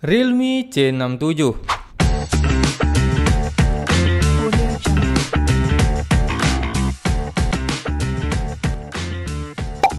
Realme C67.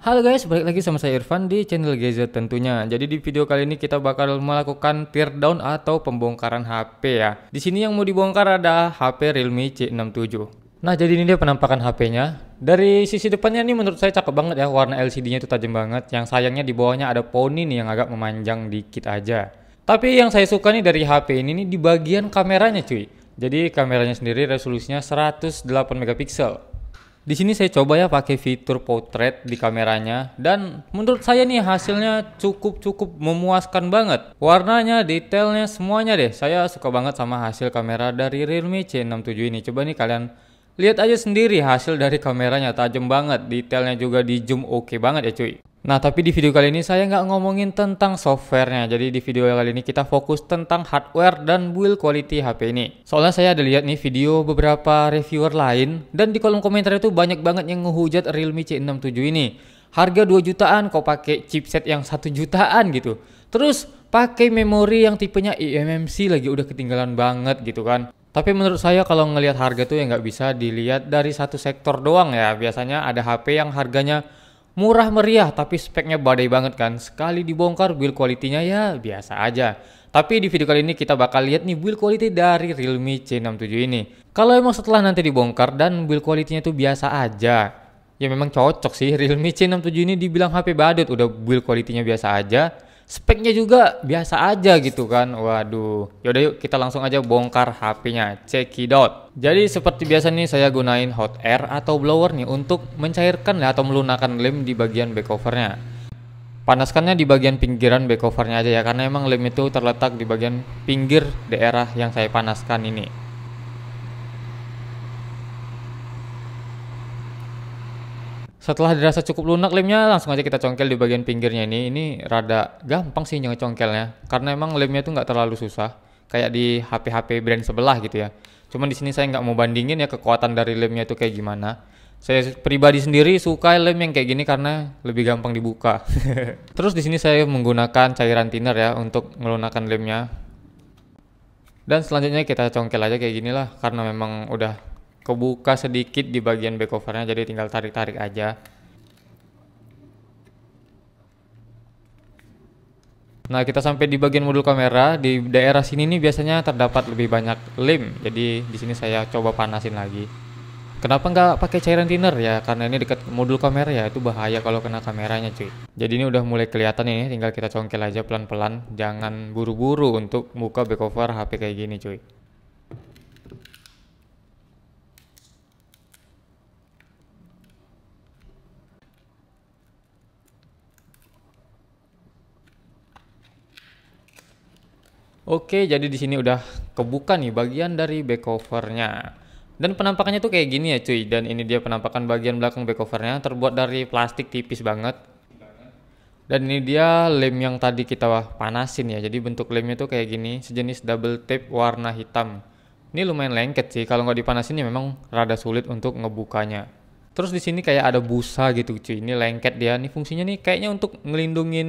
Halo guys, balik lagi sama saya Irfan di channel Gadget tentunya. Jadi di video kali ini kita bakal melakukan teardown atau pembongkaran HP ya. Di sini yang mau dibongkar ada HP Realme C67. Nah, jadi ini dia penampakan HP-nya. Dari sisi depannya nih menurut saya cakep banget ya, warna LCD-nya itu tajam banget. Yang sayangnya di bawahnya ada poni nih yang agak memanjang dikit aja. Tapi yang saya suka nih dari HP ini nih di bagian kameranya cuy. Jadi kameranya sendiri resolusinya 108 megapiksel. Di sini saya coba ya pakai fitur portrait di kameranya dan menurut saya nih hasilnya cukup memuaskan banget. Warnanya, detailnya, semuanya deh. Saya suka banget sama hasil kamera dari Realme C67 ini. Coba nih kalian lihat aja sendiri hasil dari kameranya, tajam banget. Detailnya juga di zoom oke banget ya cuy. Nah, tapi di video kali ini saya nggak ngomongin tentang softwarenya. Jadi di video kali ini kita fokus tentang hardware dan build quality HP ini. Soalnya saya ada lihat nih video beberapa reviewer lain dan di kolom komentar itu banyak banget yang ngehujat Realme C67 ini. Harga 2 jutaan kok pakai chipset yang 1 jutaan gitu. Terus pakai memori yang tipenya eMMC lagi, udah ketinggalan banget gitu kan. Tapi menurut saya kalau ngelihat harga tuh ya nggak bisa dilihat dari satu sektor doang ya. Biasanya ada HP yang harganya murah meriah tapi speknya badai banget kan. Sekali dibongkar build quality-nya ya biasa aja. Tapi di video kali ini kita bakal lihat nih build quality dari Realme C67 ini. Kalau emang setelah nanti dibongkar dan build quality-nya tuh biasa aja, ya memang cocok sih. Realme C67 ini dibilang HP badut, udah build quality-nya biasa aja, speknya juga biasa aja gitu kan. Waduh, yaudah yuk kita langsung aja bongkar HP-nya, cekidot. Jadi seperti biasa nih saya gunain hot air atau blower nih untuk mencairkan atau melunakkan lem di bagian back covernya. Panaskannya di bagian pinggiran back covernya aja ya, karena emang lem itu terletak di bagian pinggir daerah yang saya panaskan ini. Setelah dirasa cukup lunak lemnya, langsung aja kita congkel di bagian pinggirnya ini. Ini rada gampang sih ngecongkelnya, karena emang lemnya tuh nggak terlalu susah, kayak di HP-HP brand sebelah gitu ya. Cuman di sini saya nggak mau bandingin ya kekuatan dari lemnya itu kayak gimana. Saya pribadi sendiri suka lem yang kayak gini karena lebih gampang dibuka. Terus di sini saya menggunakan cairan thinner ya untuk melunakkan lemnya. Dan selanjutnya kita congkel aja kayak gini lah, karena memang udah kebuka sedikit di bagian back covernya, jadi tinggal tarik-tarik aja. Nah, kita sampai di bagian modul kamera. Di daerah sini nih biasanya terdapat lebih banyak lem, jadi di sini saya coba panasin lagi. Kenapa nggak pakai cairan thinner ya? Karena ini dekat modul kamera ya, itu bahaya kalau kena kameranya cuy. Jadi ini udah mulai kelihatan nih, tinggal kita congkel aja pelan-pelan, jangan buru-buru untuk buka back cover HP kayak gini cuy. Oke, jadi di sini udah kebuka nih bagian dari back covernya. Dan penampakannya tuh kayak gini ya cuy. Dan ini dia penampakan bagian belakang back covernya, terbuat dari plastik tipis banget. Dan ini dia lem yang tadi kita panasin ya. Jadi bentuk lemnya tuh kayak gini, sejenis double tape warna hitam. Ini lumayan lengket sih. Kalau nggak dipanasin ya memang rada sulit untuk ngebukanya. Terus di sini kayak ada busa gitu cuy. Ini lengket dia. Nih fungsinya nih kayaknya untuk ngelindungin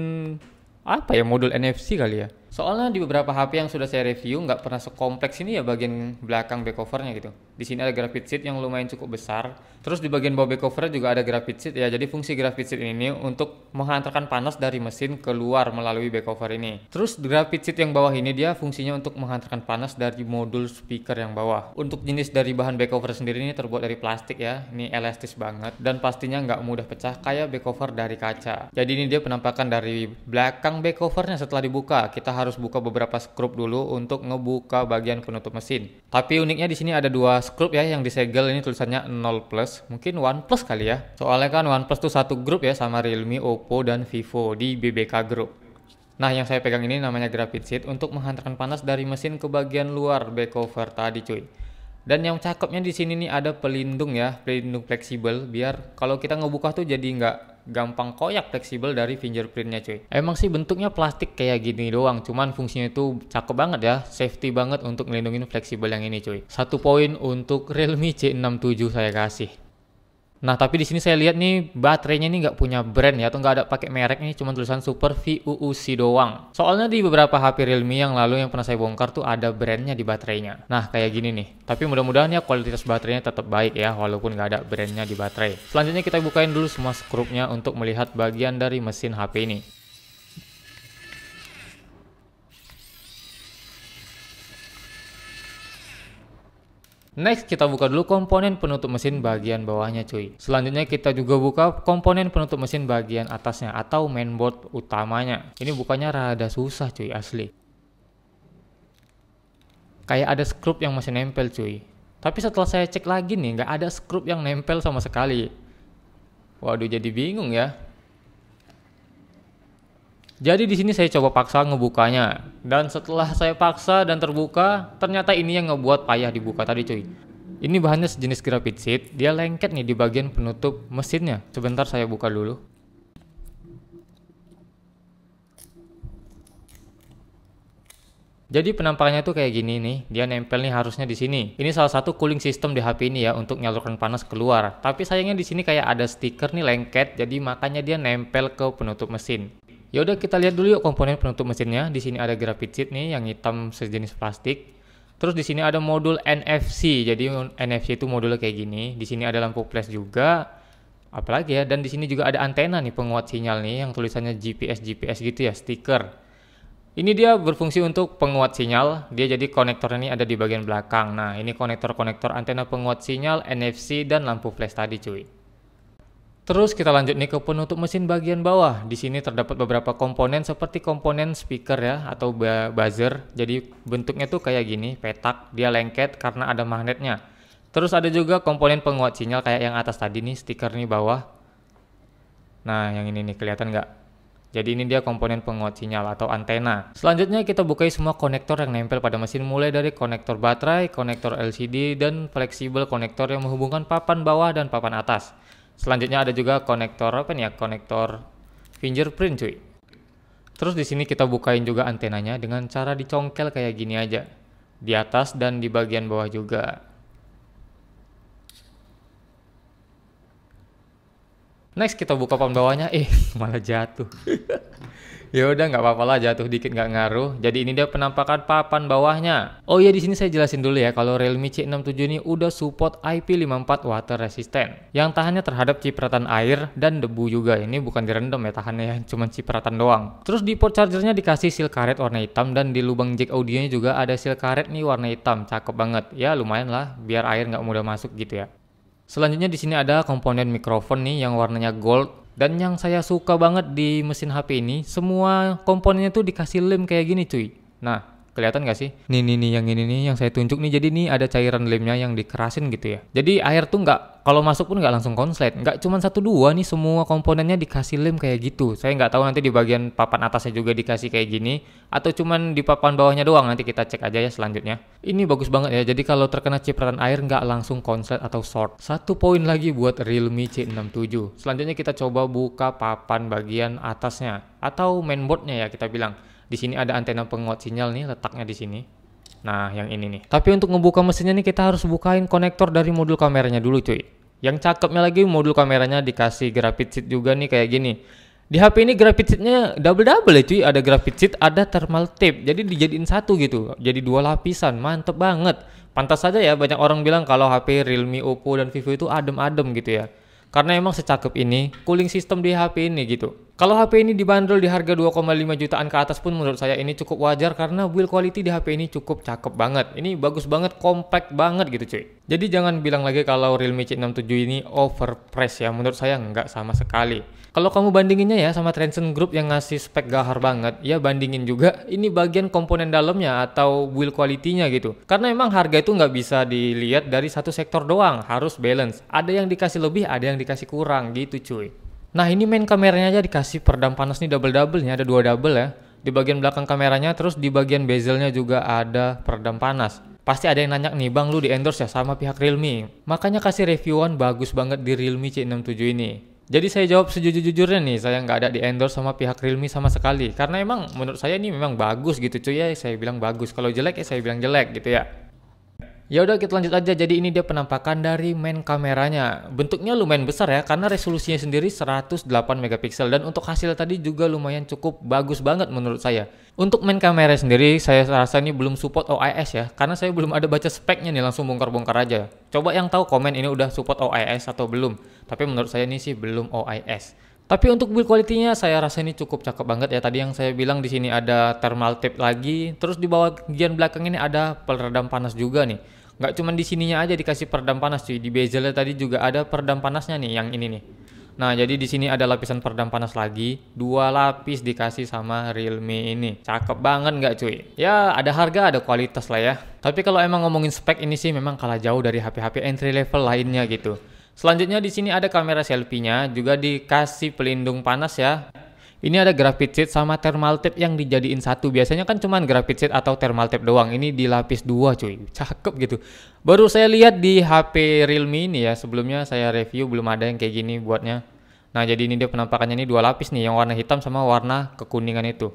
apa ya, modul NFC kali ya. Soalnya di beberapa HP yang sudah saya review nggak pernah sekompleks ini ya bagian belakang back covernya gitu. Di sini ada graphite sheet yang lumayan cukup besar. Terus di bagian bawah back covernya juga ada graphite sheet ya. Jadi fungsi graphite sheet ini untuk menghantarkan panas dari mesin keluar melalui back cover ini. Terus graphite sheet yang bawah ini dia fungsinya untuk menghantarkan panas dari modul speaker yang bawah. Untuk jenis dari bahan back cover sendiri ini terbuat dari plastik ya. Ini elastis banget dan pastinya nggak mudah pecah kayak back cover dari kaca. Jadi ini dia penampakan dari belakang back covernya setelah dibuka. Kita harus buka beberapa skrup dulu untuk ngebuka bagian penutup mesin. Tapi uniknya di sini ada dua skrup ya yang disegel, ini tulisannya 0 plus, mungkin OnePlus kali ya. Soalnya kan OnePlus tuh satu grup ya sama Realme, Oppo dan Vivo di BBK Group. Nah, yang saya pegang ini namanya graphite sheet untuk menghantarkan panas dari mesin ke bagian luar back cover tadi cuy. Dan yang cakepnya di sini nih ada pelindung ya, pelindung fleksibel biar kalau kita ngebuka tuh jadi nggak gampang koyak, fleksibel dari fingerprintnya cuy. Emang sih bentuknya plastik kayak gini doang, cuman fungsinya itu cakep banget ya, safety banget untuk ngelindungin fleksibel yang ini cuy. 1 poin untuk Realme C67 saya kasih. Nah, tapi di sini saya lihat nih baterainya ini nggak punya brand ya, atau nggak ada pakai merek nih, cuma tulisan Super VUUC doang. Soalnya di beberapa HP Realme yang lalu yang pernah saya bongkar tuh ada brandnya di baterainya. Nah, kayak gini nih. Tapi mudah-mudahan ya kualitas baterainya tetap baik ya, walaupun nggak ada brandnya di baterai. Selanjutnya kita bukain dulu semua skrupnya untuk melihat bagian dari mesin HP ini. Next, kita buka dulu komponen penutup mesin bagian bawahnya cuy. Selanjutnya kita juga buka komponen penutup mesin bagian atasnya atau mainboard utamanya. Ini bukanya rada susah cuy, asli. Kayak ada skrup yang masih nempel cuy. Tapi setelah saya cek lagi nih, nggak ada skrup yang nempel sama sekali. Waduh, jadi bingung ya. Jadi di sini saya coba paksa ngebukanya, dan setelah saya paksa dan terbuka, ternyata ini yang ngebuat payah dibuka tadi cuy. Ini bahannya sejenis grapit sheet, dia lengket nih di bagian penutup mesinnya. Sebentar saya buka dulu. Jadi penampakannya tuh kayak gini nih, dia nempel nih harusnya di sini. Ini salah satu cooling system di HP ini ya untuk menyalurkan panas keluar. Tapi sayangnya di sini kayak ada stiker nih lengket, jadi makanya dia nempel ke penutup mesin. Ya udah kita lihat dulu yuk komponen penutup mesinnya. Di sini ada grapit sheet nih yang hitam sejenis plastik. Terus di sini ada modul NFC. Jadi NFC itu modulnya kayak gini. Di sini ada lampu flash juga. Apalagi ya, dan di sini juga ada antena nih penguat sinyal nih yang tulisannya GPS gitu ya, stiker. Ini dia berfungsi untuk penguat sinyal. Dia jadi konektornya ini ada di bagian belakang. Nah, ini konektor-konektor antena penguat sinyal, NFC dan lampu flash tadi cuy. Terus kita lanjut nih ke penutup mesin bagian bawah. Di sini terdapat beberapa komponen seperti komponen speaker ya atau buzzer. Jadi bentuknya tuh kayak gini, petak, dia lengket karena ada magnetnya. Terus ada juga komponen penguat sinyal kayak yang atas tadi nih, stiker nih bawah. Nah, yang ini nih kelihatan nggak? Jadi ini dia komponen penguat sinyal atau antena. Selanjutnya kita bukai semua konektor yang nempel pada mesin, mulai dari konektor baterai, konektor LCD, dan fleksibel konektor yang menghubungkan papan bawah dan papan atas. Selanjutnya ada juga konektor apa nih ya? Konektor fingerprint cuy. Terus di sini kita bukain juga antenanya dengan cara dicongkel kayak gini aja. Di atas dan di bagian bawah juga. Next kita buka papan bawahnya, malah jatuh. Ya udah nggak apa-apa lah, jatuh dikit nggak ngaruh. Jadi ini dia penampakan papan bawahnya. Oh iya, di sini saya jelasin dulu ya kalau Realme C67 ini udah support IP54 water resistant yang tahannya terhadap cipratan air dan debu juga. Ini bukan direndam ya tahannya ya, cuma cipratan doang. Terus di port chargernya dikasih seal karet warna hitam dan di lubang jack audionya juga ada seal karet nih warna hitam, cakep banget. Ya lumayan lah biar air nggak mudah masuk gitu ya. Selanjutnya di sini ada komponen mikrofon nih yang warnanya gold. Dan yang saya suka banget di mesin HP ini, semua komponennya tuh dikasih lem kayak gini cuy. Nah, kelihatan gak sih? Nih yang ini nih yang saya tunjuk nih. Jadi nih ada cairan lemnya yang dikerasin gitu ya. Jadi air tuh nggak, kalau masuk pun nggak langsung konslet. Nggak cuma 1-2 nih, semua komponennya dikasih lem kayak gitu. Saya nggak tahu nanti di bagian papan atasnya juga dikasih kayak gini, atau cuman di papan bawahnya doang. Nanti kita cek aja ya selanjutnya. Ini bagus banget ya. Jadi kalau terkena cipratan air nggak langsung konslet atau short. 1 poin lagi buat Realme C67. Selanjutnya kita coba buka papan bagian atasnya atau mainboardnya ya kita bilang. Di sini ada antena penguat sinyal nih, letaknya di sini. Nah, yang ini nih. Tapi untuk ngebuka mesinnya nih kita harus bukain konektor dari modul kameranya dulu cuy. Yang cakepnya lagi modul kameranya dikasih grapit sheet juga nih kayak gini. Di HP ini grapit sheetnya double ya cuy. Ada grapit sheet, ada thermal tape. Jadi dijadiin satu gitu. Jadi 2 lapisan. Mantep banget. Pantas saja ya banyak orang bilang kalau HP Realme, Oppo, dan Vivo itu adem-adem gitu ya. Karena emang secakep ini cooling system di HP ini gitu. Kalau HP ini dibanderol di harga 2,5 jutaan ke atas pun menurut saya ini cukup wajar karena build quality di HP ini cukup cakep banget. Ini bagus banget, compact banget gitu cuy. Jadi jangan bilang lagi kalau Realme C67 ini overpriced ya. Menurut saya nggak sama sekali. Kalau kamu bandinginnya ya sama Transsion Group yang ngasih spek gahar banget, ya bandingin juga ini bagian komponen dalamnya atau build quality-nya gitu. Karena emang harga itu nggak bisa dilihat dari satu sektor doang, harus balance. Ada yang dikasih lebih, ada yang dikasih kurang gitu cuy. Nah ini main kameranya aja dikasih peredam panas nih double nih, ada 2 double ya. Di bagian belakang kameranya, terus di bagian bezelnya juga ada peredam panas. Pasti ada yang nanya nih, bang lu di endorse ya sama pihak Realme. Makanya kasih reviewan bagus banget di Realme C67 ini. Jadi saya jawab sejujur-jujurnya nih, saya nggak ada di endorse sama pihak Realme sama sekali. Karena emang menurut saya ini memang bagus gitu cuy ya, saya bilang bagus. Kalau jelek ya saya bilang jelek gitu ya. Ya udah kita lanjut aja. Jadi ini dia penampakan dari main kameranya. Bentuknya lumayan besar ya karena resolusinya sendiri 108 megapiksel dan untuk hasil tadi juga lumayan cukup bagus banget menurut saya. Untuk main kamera sendiri saya rasa ini belum support OIS ya karena saya belum ada baca speknya nih, langsung bongkar-bongkar aja. Coba yang tahu komen ini udah support OIS atau belum. Tapi menurut saya ini sih belum OIS. Tapi untuk build quality-nya saya rasa ini cukup cakep banget ya. Tadi yang saya bilang di sini ada thermal tape lagi, terus di bawah bagian belakang ini ada peredam panas juga nih. Nggak cuma di sininya aja dikasih peredam panas cuy, di bezelnya tadi juga ada peredam panasnya nih yang ini nih. Nah, jadi di sini ada lapisan peredam panas lagi, 2 lapis dikasih sama Realme ini. Cakep banget nggak cuy? Ya, ada harga, ada kualitas lah ya. Tapi kalau emang ngomongin spek ini sih memang kalah jauh dari HP-HP entry level lainnya gitu. Selanjutnya di sini ada kamera selfie-nya, juga dikasih pelindung panas ya. Ini ada graphite sheet sama thermal tape yang dijadiin satu. Biasanya kan cuman graphite sheet atau thermal tape doang. Ini dilapis 2 cuy. Cakep gitu. Baru saya lihat di HP Realme ini ya. Sebelumnya saya review belum ada yang kayak gini buatnya. Nah, jadi ini dia penampakannya, ini 2 lapis nih, yang warna hitam sama warna kekuningan itu.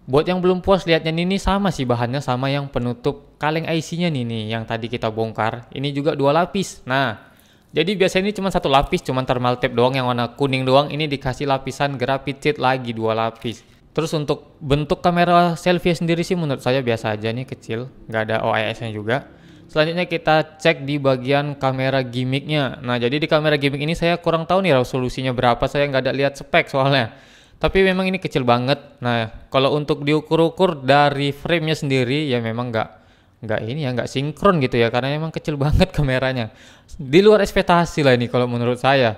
Buat yang belum puas lihatnya ini sama sih bahannya sama yang penutup kaleng IC-nya nih yang tadi kita bongkar. Ini juga 2 lapis. Nah, jadi biasanya ini cuma 1 lapis, cuma thermal tape doang yang warna kuning doang. Ini dikasih lapisan graphite sheet lagi 2 lapis. Terus untuk bentuk kamera selfie sendiri sih menurut saya biasa aja nih, kecil, nggak ada OIS-nya juga. Selanjutnya kita cek di bagian kamera gimmicknya. Nah, jadi di kamera gimmick ini saya kurang tahu nih resolusinya berapa, saya nggak ada lihat spek soalnya. Tapi memang ini kecil banget. Nah, kalau untuk diukur-ukur dari frame-nya sendiri ya memang nggak sinkron gitu ya karena emang kecil banget kameranya, di luar ekspektasi lah ini kalau menurut saya.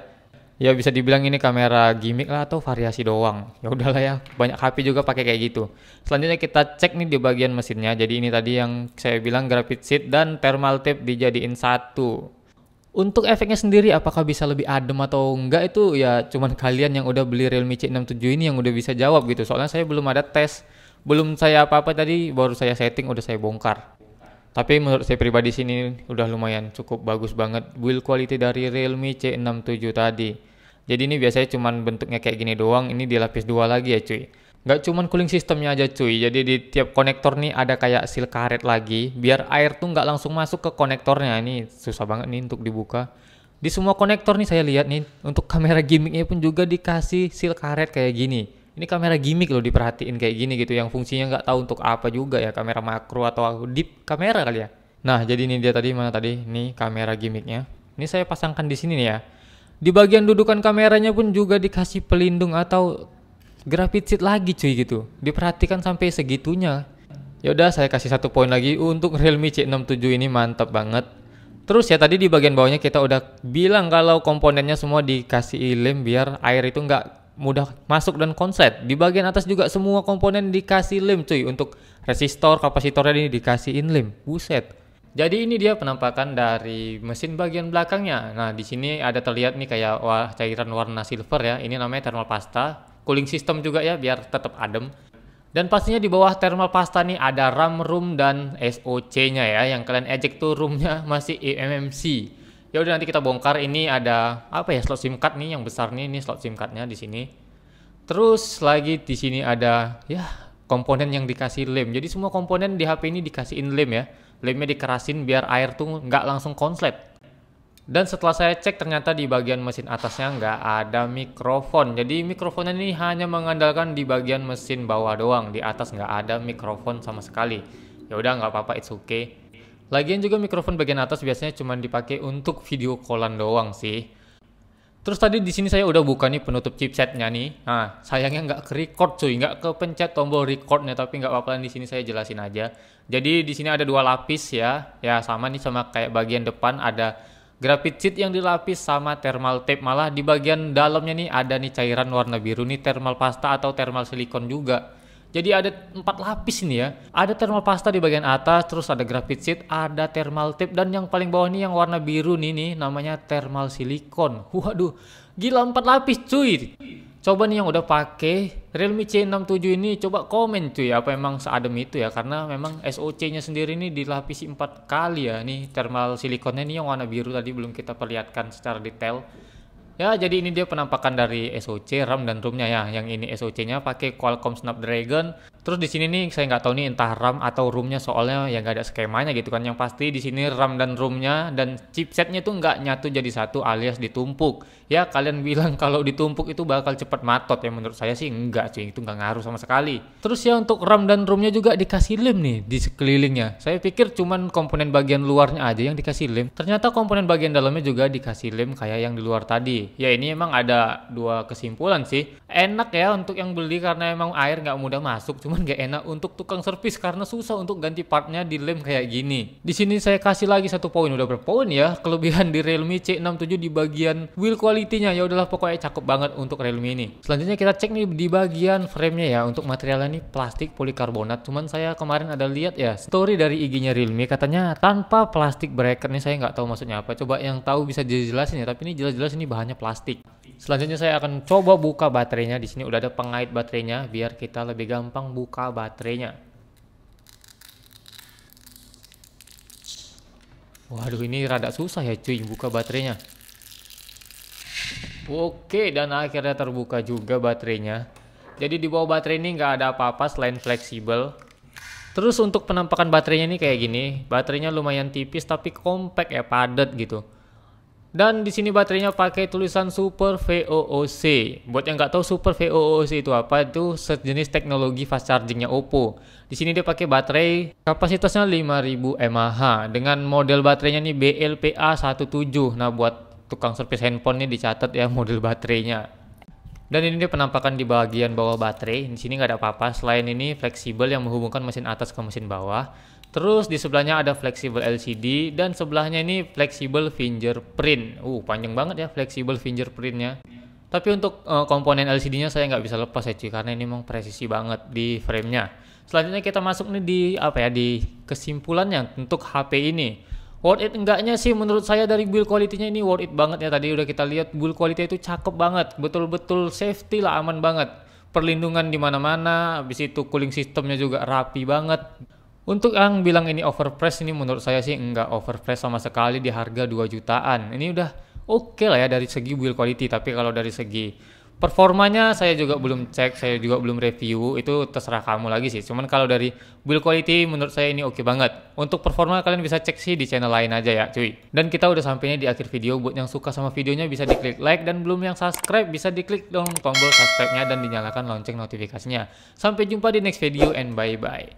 Ya bisa dibilang ini kamera gimmick lah atau variasi doang, ya udahlah ya, banyak HP juga pakai kayak gitu. Selanjutnya kita cek nih di bagian mesinnya. Jadi ini tadi yang saya bilang graphite sheet dan thermal tape dijadiin satu. Untuk efeknya sendiri apakah bisa lebih adem atau enggak itu ya cuman kalian yang udah beli Realme C67 ini yang udah bisa jawab gitu, soalnya saya belum ada tes, belum saya apa-apa, tadi baru saya setting udah saya bongkar. Tapi menurut saya pribadi sini udah lumayan cukup bagus banget build quality dari Realme C67 tadi. Jadi ini biasanya cuman bentuknya kayak gini doang, ini dilapis 2 lagi ya cuy. Nggak cuman cooling sistemnya aja cuy, jadi di tiap konektor nih ada kayak seal karet lagi, biar air tuh nggak langsung masuk ke konektornya. Ini susah banget nih untuk dibuka. Di semua konektor nih saya lihat nih, untuk kamera gimmicknya pun juga dikasih seal karet kayak gini. Ini kamera gimmick loh, diperhatiin kayak gini gitu, yang fungsinya nggak tahu untuk apa juga ya, kamera makro atau deep kamera kali ya. Nah, jadi ini dia tadi, mana tadi? Nih kamera gimmicknya. Ini saya pasangkan di sini nih ya. Di bagian dudukan kameranya pun juga dikasih pelindung atau graphite sheet lagi cuy gitu. Diperhatikan sampai segitunya. Ya udah, saya kasih 1 poin lagi untuk Realme C67 ini, mantap banget. Terus ya tadi di bagian bawahnya kita udah bilang kalau komponennya semua dikasih lem biar air itu nggak mudah masuk dan konslet. Di bagian atas juga semua komponen dikasih lem cuy. Untuk resistor, kapasitornya ini dikasihin lem. Buset. Jadi ini dia penampakan dari mesin bagian belakangnya. Nah, di sini ada terlihat nih kayak cairan warna silver ya. Ini namanya thermal pasta. Cooling system juga ya biar tetap adem. Dan pastinya di bawah thermal pasta nih ada RAM, ROM dan SoC-nya ya. Yang kalian eject tuh ROM-nya masih eMMC. Ya udah, nanti kita bongkar. Ini ada apa ya, slot SIM card nih yang besar nih, ini slot SIM cardnya di sini. Terus lagi di sini ada ya komponen yang dikasih lem. Jadi semua komponen di HP ini dikasihin lem ya. Lemnya dikerasin biar air tuh nggak langsung konslet. Dan setelah saya cek ternyata di bagian mesin atasnya nggak ada mikrofon. Jadi mikrofon ini hanya mengandalkan di bagian mesin bawah doang. Di atas nggak ada mikrofon sama sekali. Ya udah, nggak apa-apa, it's okay. Lagian juga mikrofon bagian atas biasanya cuma dipakai untuk video callan doang sih. Terus tadi di sini saya udah buka nih penutup chipsetnya nih. Nah, sayangnya nggak ke-record cuy, nggak kepencet tombol recordnya, tapi nggak apa-apa, di sini saya jelasin aja. Jadi di sini ada 2 lapis ya. Ya sama nih sama kayak bagian depan ada graphite sheet yang dilapis sama thermal tape. Malah di bagian dalamnya nih ada nih cairan warna biru nih, thermal pasta atau thermal silikon juga. Jadi ada 4 lapis ini ya. Ada thermal pasta di bagian atas, terus ada graphite sheet, ada thermal tape, dan yang paling bawah nih yang warna biru nih namanya thermal silikon. Waduh, gila 4 lapis cuy. Coba nih yang udah pakai Realme C67 ini coba komen cuy, apa emang seadem itu ya? Karena memang SoC-nya sendiri nih dilapisi 4 kali ya. Nih thermal silikonnya nih yang warna biru tadi belum kita perlihatkan secara detail. Ya, jadi ini dia penampakan dari SoC, RAM dan ROM-nya ya. Yang ini SoC-nya pakai Qualcomm Snapdragon Terus di sini nih saya nggak tahu nih entah RAM atau ROM-nya, soalnya ya nggak ada skemanya gitu kan. Yang pasti di sini RAM dan ROM-nya dan chipsetnya tuh nggak nyatu jadi satu alias ditumpuk. Ya kalian bilang kalau ditumpuk itu bakal cepat matot, ya menurut saya sih enggak sih, itu nggak ngaruh sama sekali. Terus ya untuk RAM dan ROM-nya juga dikasih lem nih di sekelilingnya. Saya pikir cuman komponen bagian luarnya aja yang dikasih lem. Ternyata komponen bagian dalamnya juga dikasih lem kayak yang di luar tadi. Ya ini emang ada dua kesimpulan sih. Enak ya untuk yang beli karena emang air nggak mudah masuk, cuman gak enak untuk tukang servis karena susah untuk ganti partnya di lem kayak gini. Di sini saya kasih lagi 1 poin. Udah berapa poin ya kelebihan di Realme C67 di bagian build quality-nya. Ya udahlah pokoknya cakep banget untuk Realme ini. Selanjutnya kita cek nih di bagian frame-nya ya. Untuk materialnya nih plastik polikarbonat. Cuman saya kemarin ada lihat ya story dari IG-nya Realme, katanya tanpa plastik bracket nih. Saya nggak tahu maksudnya apa. Coba yang tahu bisa dijelasin ya. Tapi ini jelas-jelas ini bahannya plastik. Selanjutnya saya akan coba buka baterainya. Di sini udah ada pengait baterainya biar kita lebih gampang buka baterainya. Waduh, ini rada susah ya cuy buka baterainya. Oke, dan akhirnya terbuka juga baterainya. Jadi di bawah baterai ini nggak ada apa-apa selain fleksibel. Terus untuk penampakan baterainya ini kayak gini. Baterainya lumayan tipis tapi compact ya, padat gitu. Dan di sini baterainya pakai tulisan Super VOOC. Buat yang nggak tahu Super VOOC itu apa, itu sejenis teknologi fast chargingnya Oppo. Di sini dia pakai baterai kapasitasnya 5000 mAh dengan model baterainya nih BLPA17. Nah, buat tukang servis handphone nih dicatat ya model baterainya. Dan ini dia penampakan di bagian bawah baterai. Di sini nggak ada apa-apa selain ini fleksibel yang menghubungkan mesin atas ke mesin bawah. Terus di sebelahnya ada fleksibel LCD dan sebelahnya ini fleksibel fingerprint. Panjang banget ya fleksibel fingerprintnya. Tapi untuk komponen LCD-nya saya nggak bisa lepas ya cuy, karena ini memang presisi banget di frame-nya. Selanjutnya kita masuk nih di di kesimpulannya untuk HP ini. Worth it enggaknya sih menurut saya dari build quality-nya ini worth it banget ya. Tadi udah kita lihat build quality itu cakep banget, betul-betul safety lah, aman banget. Perlindungan di mana-mana, habis itu cooling systemnya juga rapi banget. Untuk yang bilang ini overpriced, ini menurut saya sih enggak overpriced sama sekali di harga 2 jutaan. Ini udah oke lah ya dari segi build quality, tapi kalau dari segi performanya saya juga belum cek, saya juga belum review, itu terserah kamu lagi sih. Cuman kalau dari build quality menurut saya ini oke banget. Untuk performa kalian bisa cek sih di channel lain aja ya cuy. Dan kita udah sampainya di akhir video. Buat yang suka sama videonya bisa diklik like, dan belum yang subscribe bisa diklik dong tombol subscribe-nya dan dinyalakan lonceng notifikasinya. Sampai jumpa di next video and bye bye.